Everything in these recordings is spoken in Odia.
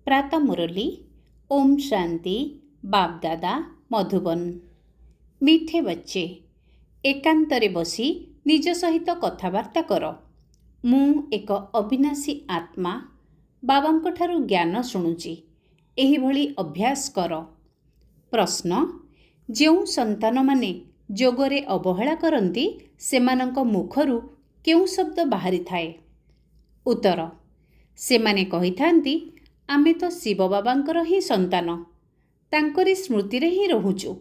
प्रातः मुरली। ओम शांति। बाप दादा मधुबन। मीठे बच्चे, एकांतरे बसी निज सहित कथबार्ता कर। मु एक अविनाशी आत्मा बाबांक ठारू ज्ञान शुणुची। एही भली अभ्यास कर। प्रश्न, जेउ संतान माने जोगरे अवहेला करती सेमानंक मुखरू केउ शब्द बाहरी थाए? उत्तर, से माने कही थांती आमे तो शिव बाबांकर ही संतान, तांकरी स्मृति रे ही रहुचु,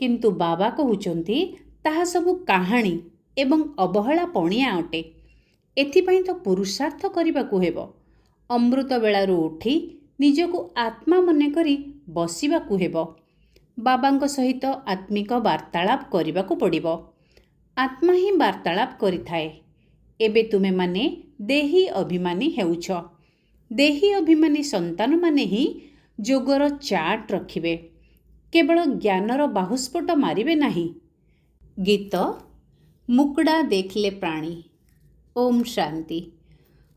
किंतु बाबा कहउचंती ताहा सबु कहानी एवं अवहेला पणिया अटे। एथिपाई तो पुरुषार्थ करिबाकु हेबो। अमृत बेलारू उठी निजको आत्मा मने करी बसिबाकु हेबो। बाबांक सहित आत्मिक वार्तालाप करिबाकु पड़िबो। आत्मा ही वार्तालाप करिथाए। एबे तुमे माने देही अभिमानी हेउछ। देही अभिमानी संतान माने ही जोगर चाट रखिबे, केवल ज्ञानर बाहुस्फोट मारिबे नाही। गीत मुकड़ा देखले प्राणी। ओम शांति।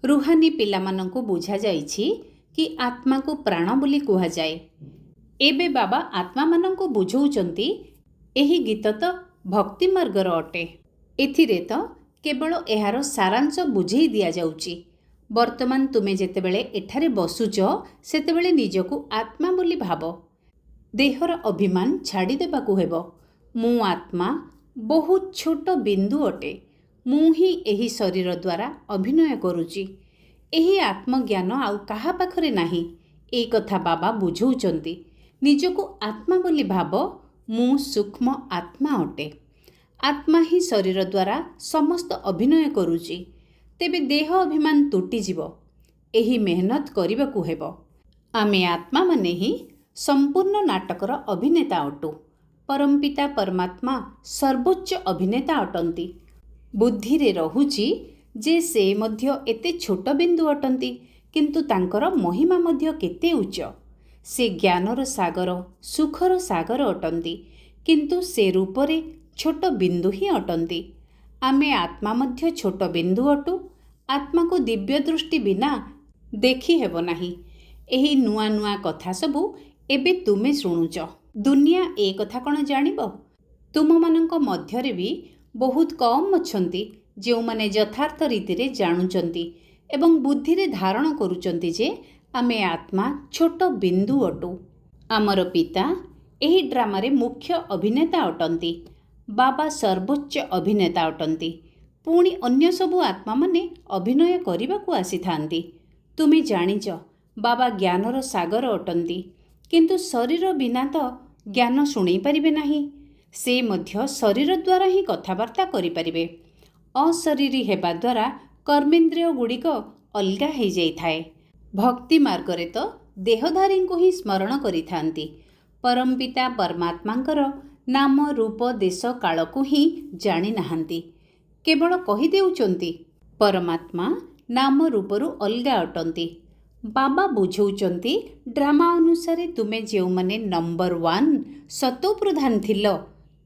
रुहानी पिलामानंकु बुझा जाइछि कि आत्मा को प्राण बोली कुहा जाए। एबे बाबा आत्मा मानंकु बुझौचंती एही गीत तो भक्ति मार्गर अटे। एथिरे तो केवल एहार सारांश बुझेई दिया जाउची। वर्तमान तुमे जेतेबेले एठारे बसुच सेतेबेले निजको आत्मा बोली भाव। देहर अभिमान छाड़ी देबाकु हेबो। मु आत्मा बहुत छोट बिंदु अटे। मु ही एही शरीर द्वारा अभिनय करूची। एही आत्मज्ञान आउ काहा पाखरे नाही। एई कथा बाबा बुझौचंती। निजको आत्मा बोली भाव। मु सूक्ष्म आत्मा अटे। आत्मा ही शरीर द्वारा समस्त अभिनय करूची। तेबे देह अभिमान तुटी जीवो। एही मेहनत करिबाकु हेबो। आमे आत्मा माने ही संपूर्ण नाटकर अभिनेता अटु। परमपिता परमात्मा सर्वोच्च अभिनेता अटंती। बुद्धि रे रहुची जे से मध्य एते छोट बिंदु अटंती, किंतु तांकर महिमा मध्य केते उच्च। से ज्ञानर सागर, सुखर सागर अटंती, किंतु से रूपरे छोट बिंदु ही अटंती। आमे आत्मा मध्य छोट बिंदु अटु। आत्मा को दिव्य दृष्टि बिना देखी हेबो नाही। एही नुआ नुआ कथा सबु एबे तुमे शुणुच। दुनिया ए कथा कण जानिबो? तुम मानंक मध्यरे भी बहुत कम अछंती जेउ माने यथार्थ रीति रे जानुचंती एवं बुद्धि रे धारण करूचंती जे आमे आत्मा छोट बिंदु अटु। आमर पिता एही ड्रामा रे मुख्य अभिनेता अटंती। बाबा सर्वोच्च अभिनेता अटंती। पुणी अन्य सबु आत्मा माने अभिनय करिबाकु आसीथांती। तुमे जानिच बाबा ज्ञानर सागर अटंती, किंतु शरीर बिना तो ज्ञान शुणी परिबे नाही। से मध्य शरीर द्वारा ही कथबार्ता करि परिबे। अशरीरी हेबा द्वारा कर्मेंद्रिय गुड़िक अलगा हो जाए। भक्ति मार्गरे तो देहधारी को ही स्मरण करिथांती। परमपिता परमात्मांकर नाम रूप देश काल को ही जानी नाहांती। केवल कही देउचंती परमात्मा नाम रूपरू अलगा अटंती। बाबा बुझौचंती ड्रामा अनुसारे तुमे जेउ माने नंबर 1 सतोप्रधान थिलो,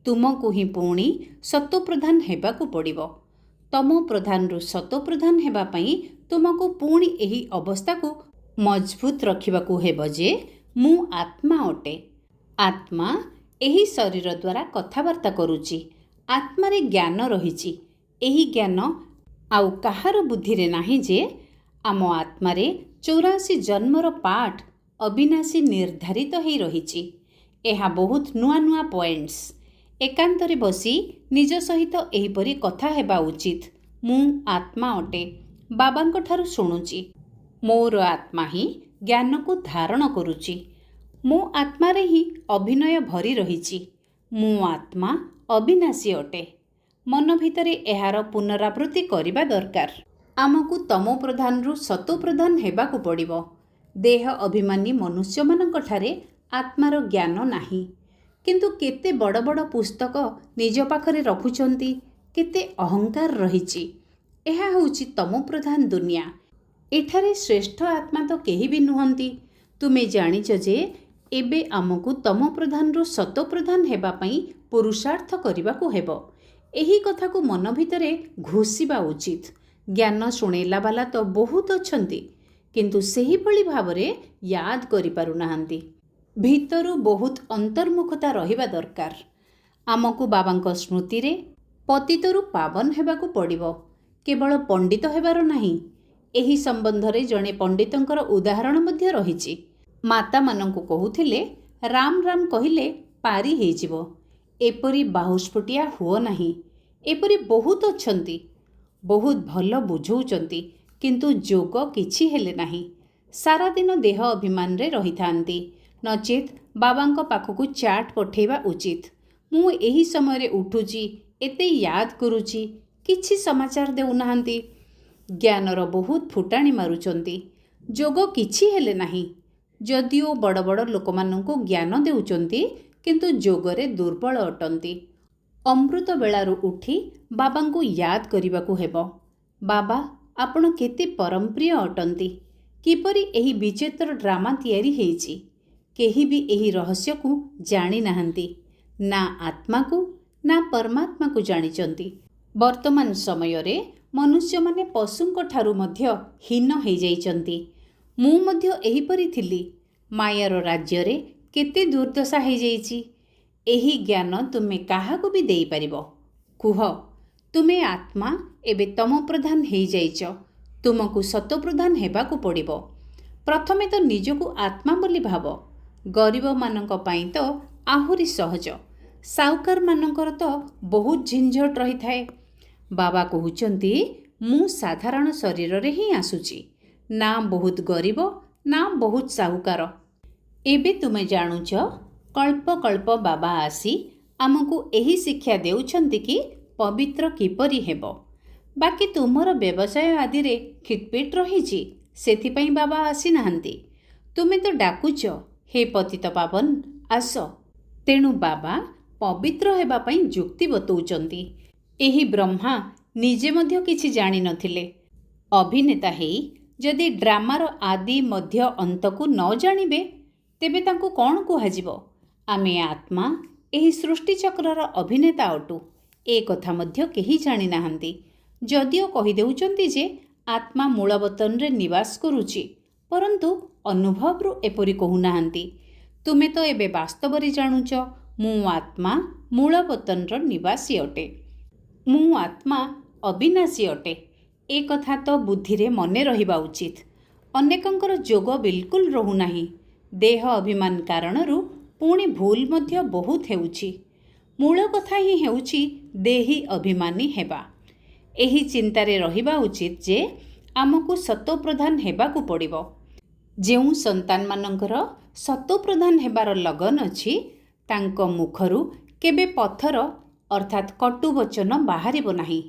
तुमको ही पुणी सतोप्रधान हेबाकु पड़िबो। तमो प्रधान रु सतोप्रधान हेबा पई तुमको पुणी एही अवस्था को मजबूत रखिबाकु हेबो जे मु आत्मा अटे। आत्मा एही शरीर द्वारा कथबार्ता करूची। आत्मा रे ज्ञान रहिची। एही ज्ञान आउ काहार बुद्धि रे नाही जे आम आत्मा रे 84 जन्मर पाठ अविनाशी निर्धारित ही रहिची। एहा बहुत नुआ नुआ पॉइंट्स। एकांतरे बसी निज सहित एहीपरि कथा हेबा उचित। मु आत्मा अटे। बाबांक ठारू शुणुची। मोर आत्मा ही ज्ञान को धारण करूची। मो आत्मा रे ही अभिनय भरी रहिची। मु आत्मा अविनाशी अटे। मन भितरे एहार पुनरावृत्ति करिबा दरकार। आमकु तमो प्रधान रु सतो प्रधान हेबाकु पड़िबो। देह अभिमानी मनुष्य मानक ठारे आत्मार ज्ञान नाही, किंतु केते बड़ बड़ पुस्तक निज पाखरे रखुचंती। केते अहंकार रहिची। एहा होउची तमो प्रधान दुनिया। एठारे श्रेष्ठ आत्मा तो केही भी नुहंती। तुमे जानिच जे एबे आमकु तमो प्रधान रु सतो प्रधान हेबा पई पुरुषार्थ करिबाकु हेबो। एही कथा को मन भितरे घोषिबा उचित। ज्ञान शुणेला वाला तो बहुत अछंती, କିନ୍ତୁ ସେହିଭଳି ଭାବରେ ୟାଦ କରିପାରୁନାହାନ୍ତି। ଭିତରୁ ବହୁତ ଅନ୍ତର୍ମୁଖତା ରହିବା ଦରକାର। ଆମକୁ ବାବାଙ୍କ ସ୍ମୃତିରେ ପତିତରୁ ପାବନ ହେବାକୁ ପଡ଼ିବ, କେବଳ ପଣ୍ଡିତ ହେବାର ନାହିଁ। ଏହି ସମ୍ବନ୍ଧରେ ଜଣେ ପଣ୍ଡିତଙ୍କର ଉଦାହରଣ ମଧ୍ୟ ରହିଛି। ମାତାମାନଙ୍କୁ କହୁଥିଲେ, ରାମ ରାମ କହିଲେ ପାରି ହେଇଯିବ, ଏପରି ବାହୁସ୍ଫୁଟିଆ ହୁଅ ନାହିଁ। ଏପରି ବହୁତ ଅଛନ୍ତି, ବହୁତ ଭଲ ବୁଝଉଛନ୍ତି, କିନ୍ତୁ ଯୋଗ କିଛି ହେଲେ ନାହିଁ। ସାରାଦିନ ଦେହ ଅଭିମାନରେ ରହିଥାନ୍ତି। ନଚେତ୍ ବାବାଙ୍କ ପାଖକୁ ଚାଟ୍ ପଠାଇବା ଉଚିତ। ମୁଁ ଏହି ସମୟରେ ଉଠୁଛି, ଏତେ ୟାଦ କରୁଛି, କିଛି ସମାଚାର ଦେଉନାହାନ୍ତି। ଜ୍ଞାନର ବହୁତ ଫୁଟାଣି ମାରୁଛନ୍ତି, ଯୋଗ କିଛି ହେଲେ ନାହିଁ। ଯଦିଓ ବଡ଼ ବଡ଼ ଲୋକମାନଙ୍କୁ ଜ୍ଞାନ ଦେଉଛନ୍ତି, କିନ୍ତୁ ଯୋଗରେ ଦୁର୍ବଳ ଅଟନ୍ତି। ଅମୃତ ବେଳାରୁ ଉଠି ବାବାଙ୍କୁ ୟାଦ କରିବାକୁ ହେବ। ବାବା, ଆପଣ କେତେ ପରମପ୍ରିୟ ଅଟନ୍ତି। କିପରି ଏହି ବିଚିତ୍ର ଡ୍ରାମା ତିଆରି ହେଇଛି, କେହି ବି ଏହି ରହସ୍ୟକୁ ଜାଣିନାହାନ୍ତି। ନା ଆତ୍ମାକୁ ନା ପରମାତ୍ମାକୁ ଜାଣିଛନ୍ତି। ବର୍ତ୍ତମାନ ସମୟରେ ମନୁଷ୍ୟମାନେ ପଶୁଙ୍କ ଠାରୁ ମଧ୍ୟ ହୀନ ହେଇଯାଇଛନ୍ତି। ମୁଁ ମଧ୍ୟ ଏହିପରି ଥିଲି। ମାୟାର ରାଜ୍ୟରେ କେତେ ଦୁର୍ଦ୍ଦଶା ହେଇଯାଇଛି। ଏହି ଜ୍ଞାନ ତୁମେ କାହାକୁ ବି ଦେଇପାରିବ। କୁହ, ତୁମେ ଆତ୍ମା ଏବେ ତମ ପ୍ରଧାନ ହେଇଯାଇଛ, ତୁମକୁ ସତପ୍ରଧାନ ହେବାକୁ ପଡ଼ିବ। ପ୍ରଥମେ ତ ନିଜକୁ ଆତ୍ମା ବୋଲି ଭାବ। ଗରିବମାନଙ୍କ ପାଇଁ ତ ଆହୁରି ସହଜ, ସାଉକାରମାନଙ୍କର ତ ବହୁତ ଝିଞ୍ଝଟ ରହିଥାଏ। ବାବା କହୁଛନ୍ତି, ମୁଁ ସାଧାରଣ ଶରୀରରେ ହିଁ ଆସୁଛି, ନା ବହୁତ ଗରିବ ନା ବହୁତ ସାହୁକାର। ଏବେ ତୁମେ ଜାଣୁଛ, କଳ୍ପ କଳ୍ପ ବାବା ଆସି ଆମକୁ ଏହି ଶିକ୍ଷା ଦେଉଛନ୍ତି କି ପବିତ୍ର କିପରି ହେବ। ବାକି ତୁମର ବ୍ୟବସାୟ ଆଦିରେ ଖିଟପିଟ ରହିଛି, ସେଥିପାଇଁ ବାବା ଆସିନାହାନ୍ତି। ତୁମେ ତ ଡାକୁଛ, ହେ ପତିତ ପାବନ ଆସ। ତେଣୁ ବାବା ପବିତ୍ର ହେବା ପାଇଁ ଯୁକ୍ତି ବତଉଛନ୍ତି। ଏହି ବ୍ରହ୍ମା ନିଜେ ମଧ୍ୟ କିଛି ଜାଣିନଥିଲେ। ଅଭିନେତା ହେଇ ଯଦି ଡ୍ରାମାର ଆଦି ମଧ୍ୟ ଅନ୍ତକୁ ନ ଜାଣିବେ, ତେବେ ତାଙ୍କୁ କ'ଣ କୁହାଯିବ? ଆମେ ଆତ୍ମା ଏହି ସୃଷ୍ଟିଚକ୍ରର ଅଭିନେତା ଅଟୁ, ଏ କଥା ମଧ୍ୟ କେହି ଜାଣିନାହାନ୍ତି। ଯଦିଓ କହିଦେଉଛନ୍ତି ଯେ ଆତ୍ମା ମୂଳବତନରେ ନିବାସ କରୁଛି, ପରନ୍ତୁ ଅନୁଭବରୁ ଏପରି କହୁନାହାନ୍ତି। ତୁମେ ତ ଏବେ ବାସ୍ତବରେ ଜାଣୁଛ, ମୁଁ ଆତ୍ମା ମୂଳବତନର ନିବାସୀ ଅଟେ। ମୁଁ ଆତ୍ମା ଅବିନାଶୀ ଅଟେ। ଏ କଥା ତ ବୁଦ୍ଧିରେ ମନେ ରହିବା ଉଚିତ। ଅନେକଙ୍କର ଯୋଗ ବିଲକୁଲ ରହୁନାହିଁ। ଦେହ ଅଭିମାନ କାରଣରୁ ପୁଣି ଭୁଲ ମଧ୍ୟ ବହୁତ ହେଉଛି। ମୂଳ କଥା ହିଁ ହେଉଛି ଦେହୀ ଅଭିମାନୀ ହେବା। ଏହି ଚିନ୍ତାରେ ରହିବା ଉଚିତ ଯେ ଆମକୁ ସତୋପ୍ରଧାନ ହେବାକୁ ପଡ଼ିବ। ଯେଉଁ ସନ୍ତାନମାନଙ୍କର ସତୋପ୍ରଧାନ ହେବାର ଲଗନ ଅଛି, ତାଙ୍କ ମୁଖରୁ କେବେ ପଥର ଅର୍ଥାତ୍ କଟୁ ବଚନ ବାହାରିବ ନାହିଁ।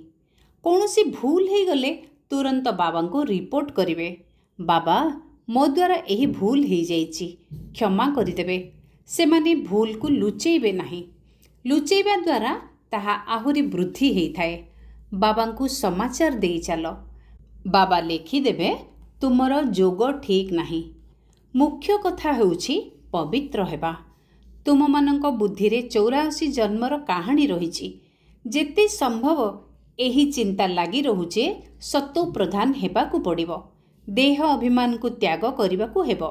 କୌଣସି ଭୁଲ ହେଇଗଲେ ତୁରନ୍ତ ବାବାଙ୍କୁ ରିପୋର୍ଟ କରିବେ। ବାବା, ମୋ ଦ୍ୱାରା ଏହି ଭୁଲ ହେଇଯାଇଛି, କ୍ଷମା କରିଦେବେ। ସେମାନେ ଭୁଲକୁ ଲୁଚେଇବେ ନାହିଁ। ଲୁଚେଇବା ଦ୍ୱାରା ତାହା ଆହୁରି ବୃଦ୍ଧି ହେଇଥାଏ। ବାବାଙ୍କୁ ସମାଚାର ଦେଇ ଚାଲ। ବାବା ଲେଖିଦେବେ, ତୁମର ଯୋଗ ଠିକ୍ ନାହିଁ। ମୁଖ୍ୟ କଥା ହେଉଛି ପବିତ୍ର ହେବା। ତୁମମାନଙ୍କ ବୁଦ୍ଧିରେ 84 ଜନ୍ମର କାହାଣୀ ରହିଛି। ଯେତେ ସମ୍ଭବ ଏହି ଚିନ୍ତା ଲାଗି ରହୁଛେ, ସତୋପ୍ରଧାନ ହେବାକୁ ପଡ଼ିବ। ଦେହ ଅଭିମାନକୁ ତ୍ୟାଗ କରିବାକୁ ହେବ।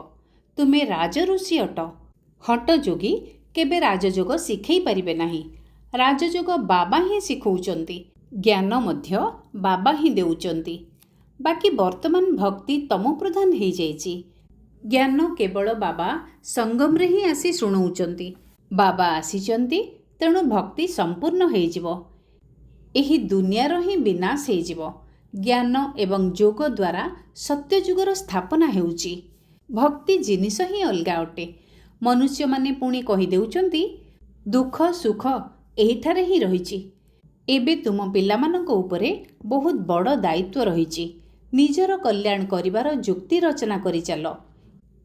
ତୁମେ ରାଜଋଷି ଅଟ। ହଟଯୋଗୀ କେବେ ରାଜଯୋଗ ଶିଖେଇ ପାରିବେ ନାହିଁ। ରାଜଯୋଗ ବାବା ହିଁ ଶିଖଉଛନ୍ତି। ଜ୍ଞାନ ମଧ୍ୟ ବାବା ହିଁ ଦେଉଛନ୍ତି। ବାକି ବର୍ତ୍ତମାନ ଭକ୍ତି ତମୋପ୍ରଧାନ ହେଇଯାଇଛି। ଜ୍ଞାନ କେବଳ ବାବା ସଙ୍ଗମରେ ହିଁ ଆସି ଶୁଣଉଛନ୍ତି। ବାବା ଆସିଛନ୍ତି, ତେଣୁ ଭକ୍ତି ସମ୍ପୂର୍ଣ୍ଣ ହେଇଯିବ। ଏହି ଦୁନିଆର ହିଁ ବିନାଶ ହେଇଯିବ। ଜ୍ଞାନ ଏବଂ ଯୋଗ ଦ୍ୱାରା ସତ୍ୟଯୁଗର ସ୍ଥାପନା ହେଉଛି। ଭକ୍ତି ଜିନିଷ ହିଁ ଅଲଗା ଅଟେ। ମନୁଷ୍ୟମାନେ ପୁଣି କହିଦେଉଛନ୍ତି, ଦୁଃଖ ସୁଖ ଏହିଠାରେ ହିଁ ରହିଛି। ଏବେ ତୁମ ପିଲାମାନଙ୍କ ଉପରେ ବହୁତ ବଡ଼ ଦାୟିତ୍ୱ ରହିଛି। ନିଜର କଲ୍ୟାଣ କରିବାର ଯୁକ୍ତି ରଚନା କରିଚାଲ।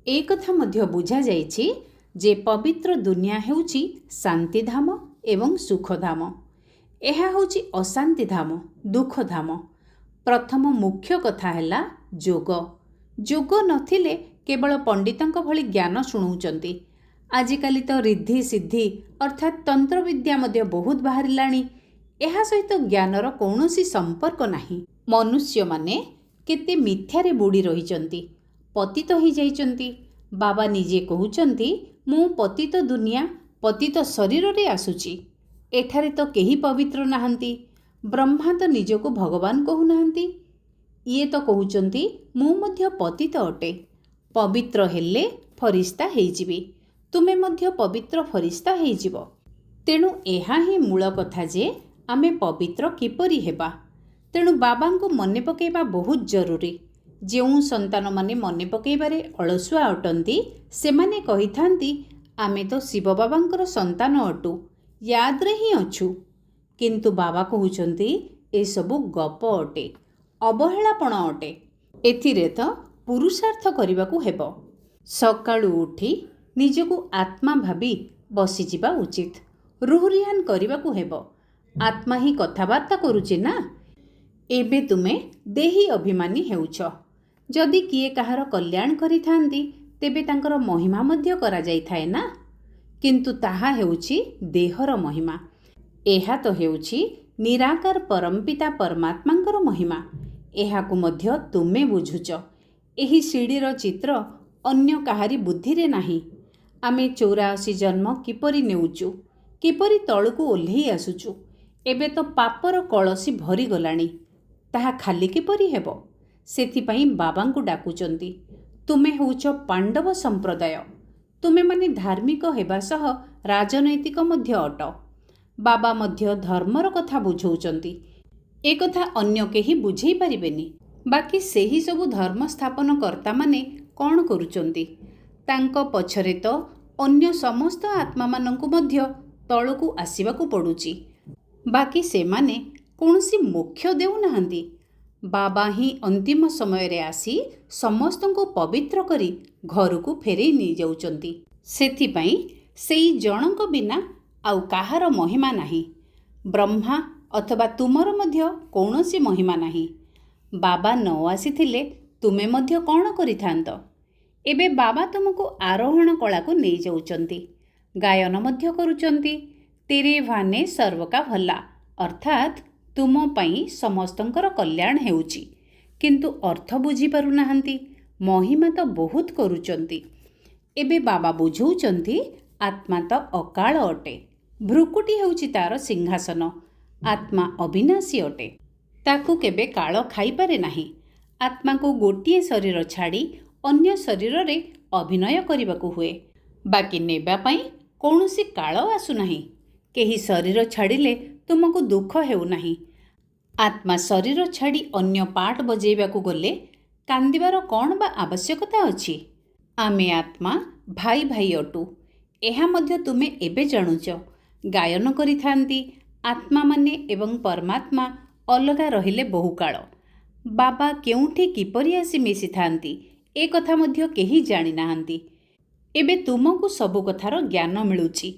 ଏ କଥା ମଧ୍ୟ ବୁଝାଯାଇଛି ଯେ ପବିତ୍ର ଦୁନିଆ ହେଉଛି ଶାନ୍ତିଧାମ ଏବଂ ସୁଖଧାମ। ଏହା ହେଉଛି ଅଶାନ୍ତିଧାମ, ଦୁଃଖଧାମ। ପ୍ରଥମ ମୁଖ୍ୟ କଥା ହେଲା ଯୋଗ। ଯୋଗ ନଥିଲେ କେବଳ ପଣ୍ଡିତଙ୍କ ଭଳି ଜ୍ଞାନ ଶୁଣଉଛନ୍ତି। ଆଜିକାଲି ତ ରିଦ୍ଧି ସିଦ୍ଧି ଅର୍ଥାତ୍ ତନ୍ତ୍ରବିଦ୍ୟା ମଧ୍ୟ ବହୁତ ବାହାରିଲାଣି। ଏହା ସହିତ ଜ୍ଞାନର କୌଣସି ସମ୍ପର୍କ ନାହିଁ। ମନୁଷ୍ୟମାନେ କେତେ ମିଥ୍ୟାରେ ବୁଡ଼ି ରହିଛନ୍ତି। ପତିତ ହୋଇଯାଇଛନ୍ତି। ବାବା ନିଜେ କହୁଛନ୍ତି, ମୁଁ ପତିତ ଦୁନିଆ ପତିତ ଶରୀରରେ ଆସୁଛି। ଏଠାରେ ତ କେହି ପବିତ୍ର ନାହାନ୍ତି। ବ୍ରହ୍ମା ତ ନିଜକୁ ଭଗବାନ କହୁନାହାନ୍ତି। ଇଏ ତ କହୁଛନ୍ତି ମୁଁ ମଧ୍ୟ ପତିତ ଅଟେ। ପବିତ୍ର ହେଲେ ଫରିସ୍ତା ହେଇଯିବି। ତୁମେ ମଧ୍ୟ ପବିତ୍ର ଫରିସ୍ତା ହେଇଯିବ। ତେଣୁ ଏହା ହିଁ ମୂଳ କଥା ଯେ ଆମେ ପବିତ୍ର କିପରି ହେବା। ତେଣୁ ବାବାଙ୍କୁ ମନେ ପକାଇବା ବହୁତ ଜରୁରୀ। ଯେଉଁ ସନ୍ତାନମାନେ ମନେ ପକାଇବାରେ ଅଳସୁଆ ଅଟନ୍ତି ସେମାନେ କହିଥାନ୍ତି ଆମେ ତ ଶିବ ବାବାଙ୍କର ସନ୍ତାନ ଅଟୁ, ୟାଦରେ ହିଁ ଅଛୁ। କିନ୍ତୁ ବାବା କହୁଛନ୍ତି ଏସବୁ ଗପ ଅଟେ, ଅବହେଳାପଣ ଅଟେ। ଏଥିରେ ତ ପୁରୁଷାର୍ଥ କରିବାକୁ ହେବ। ସକାଳୁ ଉଠି ନିଜକୁ ଆତ୍ମା ଭାବି ବସିଯିବା ଉଚିତ। ରୁହରିହାନ କରିବାକୁ ହେବ। ଆତ୍ମା ହିଁ କଥାବାର୍ତ୍ତା କରୁଛି ନା। ଏବେ ତୁମେ ଦେହୀ ଅଭିମାନୀ ହେଉଛ। ଯଦି କିଏ କାହାର କଲ୍ୟାଣ କରିଥାନ୍ତି ତେବେ ତାଙ୍କର ମହିମା ମଧ୍ୟ କରାଯାଇଥାଏ ନା। କିନ୍ତୁ ତାହା ହେଉଛି ଦେହର ମହିମା। ଏହା ତ ହେଉଛି ନିରାକାର ପରମପିତା ପରମାତ୍ମାଙ୍କର ମହିମା। ଏହାକୁ ମଧ୍ୟ ତୁମେ ବୁଝୁଛ। ଏହି ସିଡ଼ିର ଚିତ୍ର ଅନ୍ୟ କାହାରି ବୁଦ୍ଧିରେ ନାହିଁ। ଆମେ 84 ଜନ୍ମ କିପରି ନେଉଛୁ, କିପରି ତଳକୁ ଓହ୍ଲେଇ ଆସୁଛୁ। ଏବେ ତ ପାପର କଳସୀ ଭରିଗଲାଣି, ତାହା ଖାଲି କିପରି ହେବ। ସେଥିପାଇଁ ବାବାଙ୍କୁ ଡାକୁଛନ୍ତି। ତୁମେ ହେଉଛ ପାଣ୍ଡବ ସମ୍ପ୍ରଦାୟ। ତୁମେମାନେ ଧାର୍ମିକ ହେବା ସହ ରାଜନୈତିକ ମଧ୍ୟ ଅଟ। ବାବା ମଧ୍ୟ ଧର୍ମର କଥା ବୁଝାଉଛନ୍ତି। ଏକଥା ଅନ୍ୟ କେହି ବୁଝେଇ ପାରିବେନି। ବାକି ସେହି ସବୁ ଧର୍ମ ସ୍ଥାପନ କର୍ତ୍ତାମାନେ କ'ଣ କରୁଛନ୍ତି? ତାଙ୍କ ପଛରେ ତ ଅନ୍ୟ ସମସ୍ତ ଆତ୍ମାମାନଙ୍କୁ ମଧ୍ୟ ତଳକୁ ଆସିବାକୁ ପଡ଼ୁଛି। ବାକି ସେମାନେ କୌଣସି ମୋକ୍ଷ ଦେଉନାହାନ୍ତି। ବାବା ହିଁ ଅନ୍ତିମ ସମୟରେ ଆସି ସମସ୍ତଙ୍କୁ ପବିତ୍ର କରି ଘରକୁ ଫେରେଇ ନେଇଯାଉଛନ୍ତି। ସେଥିପାଇଁ ସେଇ ଜଣଙ୍କ ବିନା ଆଉ କାହାର ମହିମା ନାହିଁ। ବ୍ରହ୍ମା ଅଥବା ତୁମର ମଧ୍ୟ କୌଣସି ମହିମା ନାହିଁ। ବାବା ନ ଆସିଥିଲେ ତୁମେ ମଧ୍ୟ କ'ଣ କରିଥାନ୍ତ? ଏବେ ବାବା ତୁମକୁ ଆରୋହଣ କଳାକୁ ନେଇଯାଉଛନ୍ତି। ଗାୟନ ମଧ୍ୟ କରୁଛନ୍ତି। ତେରେ ଭାନେ ସର୍ବକା ଭଲା, ଅର୍ଥାତ୍ ତୁମ ପାଇଁ ସମସ୍ତଙ୍କର କଲ୍ୟାଣ ହେଉଛି। କିନ୍ତୁ ଅର୍ଥ ବୁଝିପାରୁନାହାନ୍ତି। ମହିମା ତ ବହୁତ କରୁଛନ୍ତି। ଏବେ ବାବା ବୁଝାଉଛନ୍ତି ଆତ୍ମା ତ ଅକାଳ ଅଟେ। ଭ୍ରୁକୁଟି ହେଉଛି ତାର ସିଂହାସନ। ଆତ୍ମା ଅବିନାଶୀ ଅଟେ। ତାକୁ କେବେ କାଳ ଖାଇପାରେ ନାହିଁ। ଆତ୍ମାକୁ ଗୋଟିଏ ଶରୀର ଛାଡ଼ି ଅନ୍ୟ ଶରୀରରେ ଅଭିନୟ କରିବାକୁ ହୁଏ। ବାକି ନେବା ପାଇଁ କୌଣସି କାଳ ଆସୁନାହିଁ। କେହି ଶରୀର ଛାଡ଼ିଲେ ତୁମକୁ ଦୁଃଖ ହେଉନାହିଁ। ଆତ୍ମା ଶରୀର ଛାଡ଼ି ଅନ୍ୟ ପାର୍ଟ ବଜେଇବାକୁ ଗଲେ କାନ୍ଦିବାର କ'ଣ ବା ଆବଶ୍ୟକତା ଅଛି? ଆମେ ଆତ୍ମା ଭାଇ ଭାଇ ଅଟୁ। ଏହା ମଧ୍ୟ ତୁମେ ଏବେ ଜାଣୁଛ। ଗାୟନ କରିଥାନ୍ତି। ଆତ୍ମାମାନେ ଏବଂ ପରମାତ୍ମା ଅଲଗା ରହିଲେ ବହୁକାଳ। ବାବା କେଉଁଠି କିପରି ଆସି ମିଶିଥାନ୍ତି ଏ କଥା ମଧ୍ୟ କେହି ଜାଣିନାହାନ୍ତି। ଏବେ ତୁମକୁ ସବୁ କଥାର ଜ୍ଞାନ ମିଳୁଛି।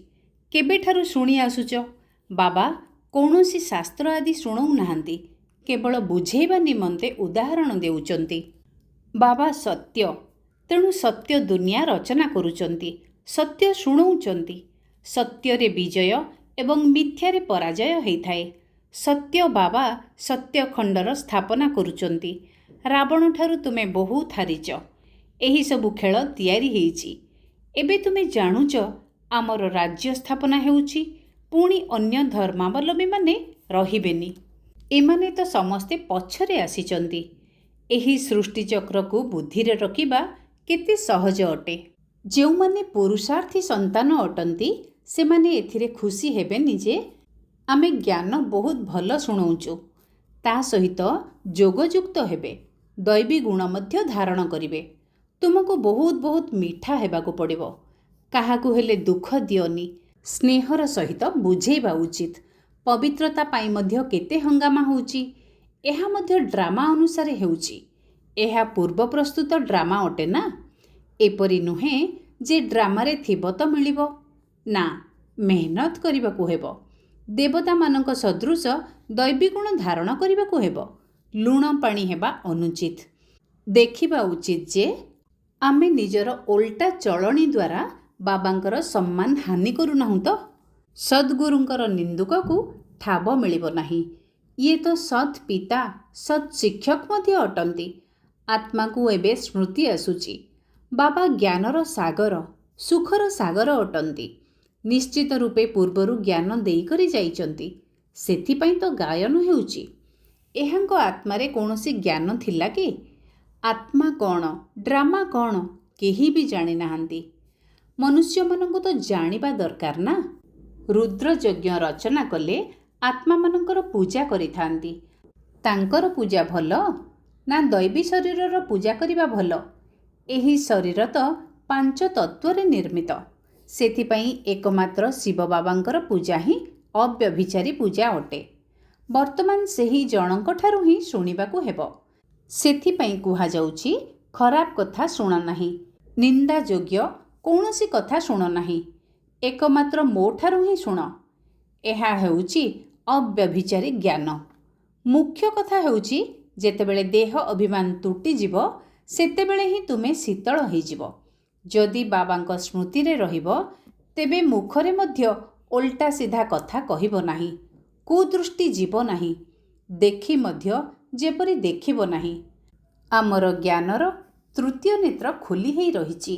କେବେଠାରୁ ଶୁଣି ଆସୁଛ? ବାବା କୌଣସି ଶାସ୍ତ୍ର ଆଦି ଶୁଣାଉନାହାନ୍ତି, କେବଳ ବୁଝେଇବା ନିମନ୍ତେ ଉଦାହରଣ ଦେଉଛନ୍ତି। ବାବା ସତ୍ୟ, ତେଣୁ ସତ୍ୟ ଦୁନିଆ ରଚନା କରୁଛନ୍ତି। ସତ୍ୟ ଶୁଣାଉଛନ୍ତି। ସତ୍ୟରେ ବିଜୟ ଏବଂ ମିଥ୍ୟାରେ ପରାଜୟ ହୋଇଥାଏ। ସତ୍ୟ ବାବା ସତ୍ୟଖଣ୍ଡର ସ୍ଥାପନା କରୁଛନ୍ତି। ରାବଣଠାରୁ ତୁମେ ବହୁତ ହାରିଛ। ଏହିସବୁ ଖେଳ ତିଆରି ହେଇଛି। ଏବେ ତୁମେ ଜାଣୁଛ ଆମର ରାଜ୍ୟ ସ୍ଥାପନା ହେଉଛି। ପୁଣି ଅନ୍ୟ ଧର୍ମାବଲମ୍ବୀମାନେ ରହିବେନି। ଏମାନେ ତ ସମସ୍ତେ ପଛରେ ଆସିଛନ୍ତି। ଏହି ସୃଷ୍ଟିଚକ୍ରକୁ ବୁଦ୍ଧିରେ ରଖିବା କେତେ ସହଜ ଅଟେ। ଯେଉଁମାନେ ପୁରୁଷାର୍ଥୀ ସନ୍ତାନ ଅଟନ୍ତି ସେମାନେ ଏଥିରେ ଖୁସି ହେବେନି ଯେ ଆମେ ଜ୍ଞାନ ବହୁତ ଭଲ ଶୁଣାଉଛୁ। ତା ସହିତ ଯୋଗଯୁକ୍ତ ହେବେ। ଦୈବୀ ଗୁଣ ମଧ୍ୟ ଧାରଣ କରିବେ। ତୁମକୁ ବହୁତ ବହୁତ ମିଠା ହେବାକୁ ପଡ଼ିବ। କାହାକୁ ହେଲେ ଦୁଃଖ ଦିଅନି। ସ୍ନେହର ସହିତ ବୁଝେଇବା ଉଚିତ। ପବିତ୍ରତା ପାଇଁ ମଧ୍ୟ କେତେ ହଙ୍ଗାମା ହେଉଛି। ଏହା ମଧ୍ୟ ଡ୍ରାମା ଅନୁସାରେ ହେଉଛି। ଏହା ପୂର୍ବ ପ୍ରସ୍ତୁତ ଡ୍ରାମା ଅଟେ ନା। ଏପରି ନୁହେଁ ଯେ ଡ୍ରାମାରେ ଥିବ ତ ମିଳିବ। ନା, ମେହନତ କରିବାକୁ ହେବ। ଦେବତାମାନଙ୍କ ସଦୃଶ ଦୈବୀଗୁଣ ଧାରଣ କରିବାକୁ ହେବ। ଲୁଣ ପାଣି ହେବା ଅନୁଚିତ। ଦେଖିବା ଉଚିତ ଯେ ଆମେ ନିଜର ଓଲଟା ଚଳଣି ଦ୍ୱାରା ବାବାଙ୍କର ସମ୍ମାନ ହାନି କରୁନାହୁଁ ତ। ସଦ୍ଗୁରୁଙ୍କର ନିନ୍ଦୁକକୁ ଠାବ ମିଳିବ ନାହିଁ। ଇଏ ତ ସତ୍ ପିତା, ସତ୍ ଶିକ୍ଷକ ମଧ୍ୟ ଅଟନ୍ତି। ଆତ୍ମାକୁ ଏବେ ସ୍ମୃତି ଆସୁଛି। ବାବା ଜ୍ଞାନର ସାଗର, ସୁଖର ସାଗର ଅଟନ୍ତି। ନିଶ୍ଚିତ ରୂପେ ପୂର୍ବରୁ ଜ୍ଞାନ ଦେଇକରି ଯାଇଛନ୍ତି, ସେଥିପାଇଁ ତ ଗାୟନ ହେଉଛି। ଏହାଙ୍କ ଆତ୍ମାରେ କୌଣସି ଜ୍ଞାନ ଥିଲା କି? ଆତ୍ମା କ'ଣ, ଡ୍ରାମା କ'ଣ, କେହି ବି ଜାଣିନାହାନ୍ତି। ମନୁଷ୍ୟମାନଙ୍କୁ ତ ଜାଣିବା ଦରକାର ନା। ରୁଦ୍ରଯଜ୍ଞ ରଚନା କଲେ ଆତ୍ମାମାନଙ୍କର ପୂଜା କରିଥାନ୍ତି। ତାଙ୍କର ପୂଜା ଭଲ ନା ଦୈବୀ ଶରୀରର ପୂଜା କରିବା ଭଲ? ଏହି ଶରୀର ତ 5 ତତ୍ତ୍ୱରେ ନିର୍ମିତ। ସେଥିପାଇଁ ଏକମାତ୍ର ଶିବ ବାବାଙ୍କର ପୂଜା ହିଁ ଅବ୍ୟଭିଚାରୀ ପୂଜା ଅଟେ। ବର୍ତ୍ତମାନ ସେହି ଜଣଙ୍କଠାରୁ ହିଁ ଶୁଣିବାକୁ ହେବ। ସେଥିପାଇଁ କୁହାଯାଉଛି, ଖରାପ କଥା ଶୁଣ ନାହିଁ, ନିନ୍ଦାଯୋଗ୍ୟ କୌଣସି କଥା ଶୁଣ ନାହିଁ, ଏକମାତ୍ର ମୋ ଠାରୁ ହିଁ ଶୁଣ। ଏହା ହେଉଛି ଅବ୍ୟଭିଚାରୀ ଜ୍ଞାନ। ମୁଖ୍ୟ କଥା ହେଉଛି, ଯେତେବେଳେ ଦେହ ଅଭିମାନ ତୁଟିଯିବ, ସେତେବେଳେ ହିଁ ତୁମେ ଶୀତଳ ହୋଇଯିବ। ଯଦି ବାବାଙ୍କ ସ୍ମୃତିରେ ରହିବ, ତେବେ ମୁଖରେ ମଧ୍ୟ ଓଲଟା ସିଧା କଥା କହିବ ନାହିଁ, କୁଦୃଷ୍ଟି ଯିବ ନାହିଁ, ଦେଖି ମଧ୍ୟ ଯେପରି ଦେଖିବ ନାହିଁ। ଆମର ଜ୍ଞାନର ତୃତୀୟ ନେତ୍ର ଖୋଲି ହୋଇ ରହିଛି।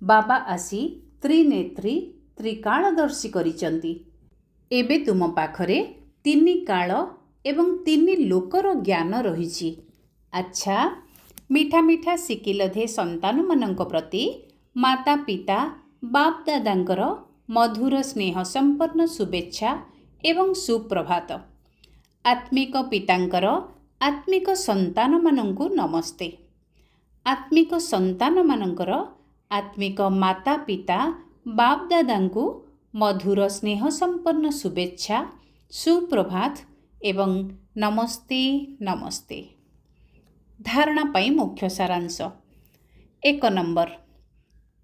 ବାବା ଆସି ତ୍ରିନେତ୍ରୀ, ତ୍ରିକାଳଦର୍ଶୀ କରିଛନ୍ତି। ଏବେ ତୁମ ପାଖରେ 3 କାଳ ଏବଂ 3 ଲୋକର ଜ୍ଞାନ ରହିଛି। ଆଚ୍ଛା, ମିଠା ମିଠା ଶିକିଲଧେ ସନ୍ତାନମାନଙ୍କ ପ୍ରତି ମାତା ପିତା ବାପ୍ ଦାଦାଙ୍କର ମଧୁର ସ୍ନେହ ସମ୍ପନ୍ନ ଶୁଭେଚ୍ଛା ଏବଂ ସୁପ୍ରଭାତ। ଆତ୍ମିକ ପିତାଙ୍କର ଆତ୍ମିକ ସନ୍ତାନମାନଙ୍କୁ ନମସ୍ତେ। ଆତ୍ମିକ ସନ୍ତାନମାନଙ୍କର ଆତ୍ମିକ ମାତା ପିତା ବାପ୍ ଦାଦାଙ୍କୁ ମଧୁର ସ୍ନେହ ସମ୍ପନ୍ନ ଶୁଭେଚ୍ଛା, ସୁପ୍ରଭାତ ଏବଂ ନମସ୍ତେ ନମସ୍ତେ। ଧାରଣା ପାଇଁ ମୁଖ୍ୟ ସାରାଂଶ। 1 ନମ୍ବର,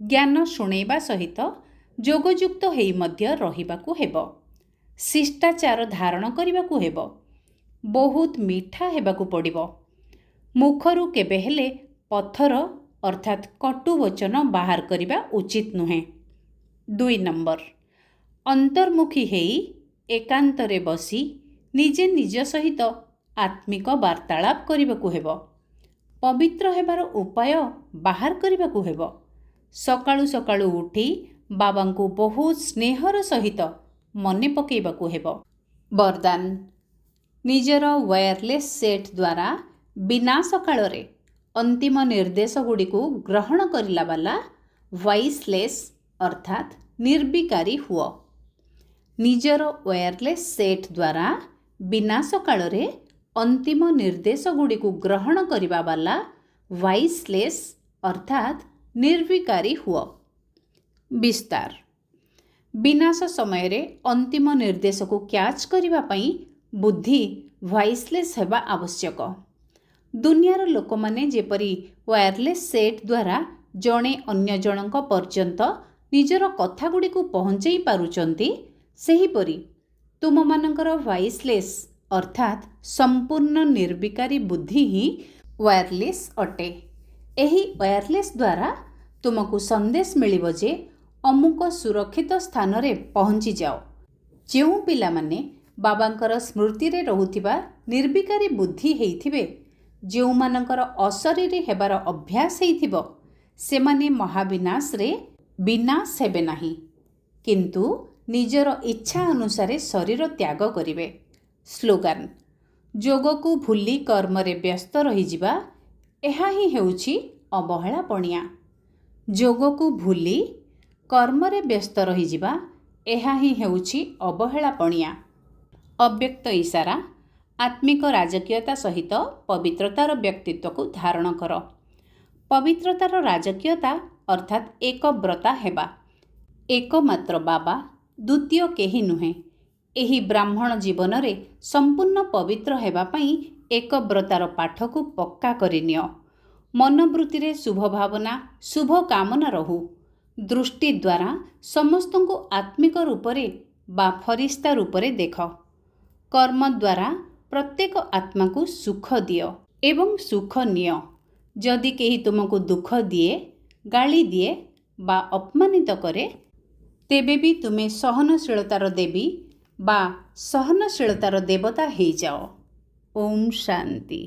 ଜ୍ଞାନ ଶୁଣେଇବା ସହିତ ଯୋଗଯୁକ୍ତ ହୋଇ ମଧ୍ୟ ରହିବାକୁ ହେବ। ଶିଷ୍ଟାଚାର ଧାରଣ କରିବାକୁ ହେବ। ବହୁତ ମିଠା ହେବାକୁ ପଡ଼ିବ। ମୁଖରୁ କେବେ ହେଲେ ପଥର ଅର୍ଥାତ୍ କଟୁ ବଚନ ବାହାର କରିବା ଉଚିତ ନୁହେଁ। 2 ନମ୍ବର, ଅନ୍ତର୍ମୁଖୀ ହେଇ ଏକାନ୍ତରେ ବସି ନିଜେ ନିଜ ସହିତ ଆତ୍ମିକ ବାର୍ତ୍ତାଳାପ କରିବାକୁ ହେବ। ପବିତ୍ର ହେବାର ଉପାୟ ବାହାର କରିବାକୁ ହେବ। ସକାଳୁ ସକାଳୁ ଉଠି ବାବାଙ୍କୁ ବହୁତ ସ୍ନେହର ସହିତ ମନେ ପକାଇବାକୁ ହେବ। ବରଦାନ, ନିଜର ୱାୟାରଲେସ୍ ସେଟ୍ ଦ୍ୱାରା ବିନାଶ କାଳରେ ଅନ୍ତିମ ନିର୍ଦ୍ଦେଶଗୁଡ଼ିକୁ ଗ୍ରହଣ କରିଲା ବାଲା ଭଏସ୍ଲେସ୍ ଅର୍ଥାତ୍ ନିର୍ବିକାରୀ ହୁଅ। ନିଜର ୱାୟାରଲେସ୍ ସେଟ୍ ଦ୍ୱାରା ବିନାଶ କାଳରେ ଅନ୍ତିମ ନିର୍ଦ୍ଦେଶଗୁଡ଼ିକୁ ଗ୍ରହଣ କରିବା ବାଲା ଭଏସ୍ଲେସ୍ ଅର୍ଥାତ୍ ନିର୍ବିକାରୀ ହୁଅ। ବିସ୍ତାର, ବିନାଶ ସମୟରେ ଅନ୍ତିମ ନିର୍ଦ୍ଦେଶକୁ କ୍ୟାଚ୍ କରିବା ପାଇଁ ବୁଦ୍ଧି ଭଏସ୍ଲେସ୍ ହେବା ଆବଶ୍ୟକ। ଦୁନିଆର ଲୋକମାନେ ଯେପରି ୱାୟାରଲେସ୍ ସେଟ୍ ଦ୍ୱାରା ଜଣେ ଅନ୍ୟ ଜଣଙ୍କ ପର୍ଯ୍ୟନ୍ତ ନିଜର କଥାଗୁଡ଼ିକୁ ପହଞ୍ଚାଇ ପାରୁଛନ୍ତି, ସେହିପରି ତୁମମାନଙ୍କର ଭଏସ୍ଲେସ୍ ଅର୍ଥାତ୍ ସମ୍ପୂର୍ଣ୍ଣ ନିର୍ବିକାରୀ ବୁଦ୍ଧି ହିଁ ୱାୟାରଲେସ୍ ଅଟେ। ଏହି ୱାୟାରଲେସ୍ ଦ୍ୱାରା ତୁମକୁ ସନ୍ଦେଶ ମିଳିବ ଯେ ଅମୁକ ସୁରକ୍ଷିତ ସ୍ଥାନରେ ପହଞ୍ଚିଯାଅ। ଯେଉଁ ପିଲାମାନେ ବାବାଙ୍କର ସ୍ମୃତିରେ ରହୁଥିବା ନିର୍ବିକାରୀ ବୁଦ୍ଧି ହେଇଥିବେ, ଯେଉଁମାନଙ୍କର ଅଶରୀରୀ ହେବାର ଅଭ୍ୟାସ ହେଇଥିବ, ସେମାନେ ମହାବିନାଶରେ ବିନାଶ ହେବେ ନାହିଁ, କିନ୍ତୁ ନିଜର ଇଚ୍ଛା ଅନୁସାରେ ଶରୀର ତ୍ୟାଗ କରିବେ। ସ୍ଲୋଗାନ, ଯୋଗକୁ ଭୁଲି କର୍ମରେ ବ୍ୟସ୍ତ ରହିଯିବା, ଏହା ହିଁ ହେଉଛି ଅବହେଳାପଣିଆ। ଯୋଗକୁ ଭୁଲି କର୍ମରେ ବ୍ୟସ୍ତ ରହିଯିବା, ଏହା ହିଁ ହେଉଛି ଅବହେଳାପଣିଆ। ଅବ୍ୟକ୍ତ ଇସାରା, ଆତ୍ମିକ ରାଜକୀୟତା ସହିତ ପବିତ୍ରତାର ବ୍ୟକ୍ତିତ୍ୱକୁ ଧାରଣ କର। ପବିତ୍ରତାର ରାଜକୀୟତା ଅର୍ଥାତ୍ ଏକବ୍ରତା ହେବା। ଏକମାତ୍ର ବାବା, ଦ୍ୱିତୀୟ କେହି ନୁହେଁ। ଏହି ବ୍ରାହ୍ମଣ ଜୀବନରେ ସମ୍ପୂର୍ଣ୍ଣ ପବିତ୍ର ହେବା ପାଇଁ ଏକବ୍ରତାର ପାଠକୁ ପକ୍କା କରିନିଅ। ମନୋବୃତ୍ତିରେ ଶୁଭ ଭାବନା, ଶୁଭ କାମନା ରହୁ। ଦୃଷ୍ଟି ଦ୍ୱାରା ସମସ୍ତଙ୍କୁ ଆତ୍ମିକ ରୂପରେ ବା ଫରିସ୍ତା ରୂପରେ ଦେଖ। କର୍ମ ଦ୍ୱାରା ପ୍ରତ୍ୟେକ ଆତ୍ମାକୁ ସୁଖ ଦିଅ ଏବଂ ସୁଖ ନିଅ। ଯଦି କେହି ତୁମକୁ ଦୁଃଖ ଦିଏ, ଗାଳି ଦିଏ ବା ଅପମାନିତ କରେ, ତେବେ ବି ତୁମେ ସହନଶୀଳତାର ଦେବୀ ବା ସହନଶୀଳତାର ଦେବତା ହେଇଯାଅ। ଓମ୍ ଶାନ୍ତି।